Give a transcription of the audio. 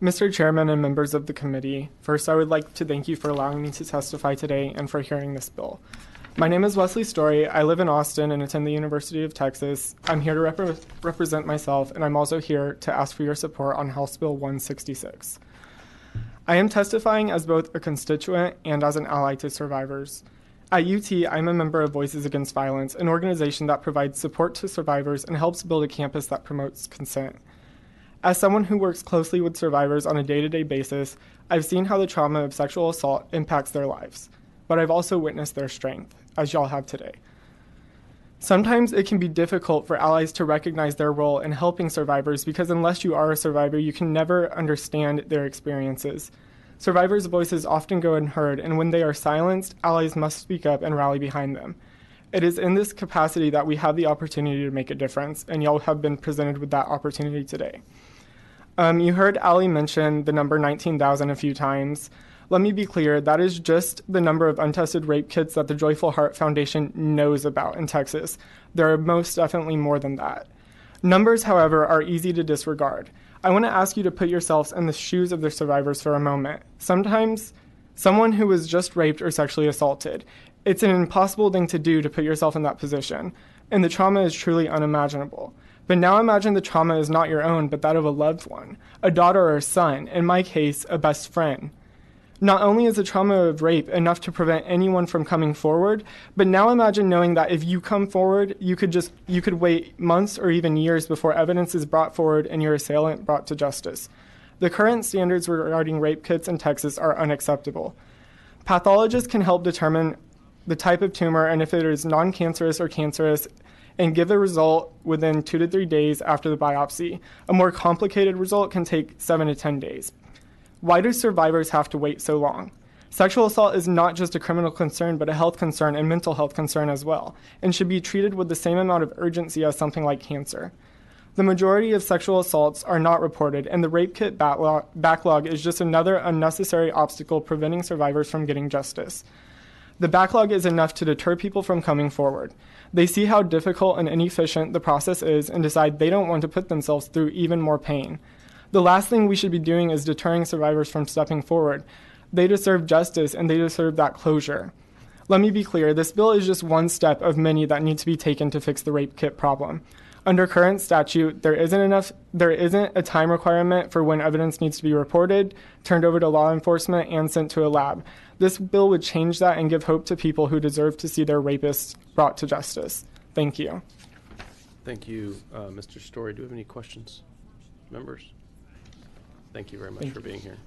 Mr. Chairman and members of the committee, first I would like to thank you for allowing me to testify today and for hearing this bill. My name is Wesley Story. I live in Austin and attend the University of Texas. I'm here to represent myself, and I'm also here to ask for your support on House Bill 166. I am testifying as both a constituent and as an ally to survivors. At UT, I'm a member of Voices Against Violence, an organization that provides support to survivors and helps build a campus that promotes consent. As someone who works closely with survivors on a day-to-day basis, I've seen how the trauma of sexual assault impacts their lives, but I've also witnessed their strength, as y'all have today. Sometimes it can be difficult for allies to recognize their role in helping survivors because unless you are a survivor, you can never understand their experiences. Survivors' voices often go unheard, and when they are silenced, allies must speak up and rally behind them. It is in this capacity that we have the opportunity to make a difference, and y'all have been presented with that opportunity today. You heard Allie mention the number 19,000 a few times. Let me be clear, that is just the number of untested rape kits that the Joyful Heart Foundation knows about in Texas. There are most definitely more than that. Numbers, however, are easy to disregard. I want to ask you to put yourselves in the shoes of the survivors for a moment. Sometimes, someone who was just raped or sexually assaulted, it's an impossible thing to do to put yourself in that position, and the trauma is truly unimaginable. But now imagine the trauma is not your own, but that of a loved one, a daughter or a son, in my case, a best friend. Not only is the trauma of rape enough to prevent anyone from coming forward, but now imagine knowing that if you come forward, you could wait months or even years before evidence is brought forward and your assailant brought to justice. The current standards regarding rape kits in Texas are unacceptable. Pathologists can help determine the type of tumor and if it is non-cancerous or cancerous, and give a result within 2 to 3 days after the biopsy. A more complicated result can take 7 to 10 days. Why do survivors have to wait so long? Sexual assault is not just a criminal concern, but a health concern and mental health concern as well, and should be treated with the same amount of urgency as something like cancer. The majority of sexual assaults are not reported, and the rape kit backlog is just another unnecessary obstacle preventing survivors from getting justice. The backlog is enough to deter people from coming forward. They see how difficult and inefficient the process is and decide they don't want to put themselves through even more pain. The last thing we should be doing is deterring survivors from stepping forward. They deserve justice and they deserve that closure. Let me be clear, this bill is just one step of many that need to be taken to fix the rape kit problem. Under current statute, there isn't a time requirement for when evidence needs to be reported, turned over to law enforcement, and sent to a lab. This bill would change that and give hope to people who deserve to see their rapists brought to justice. Thank you. Thank you, Mr. Story. Do we have any questions? Members? Thank you very much for being here.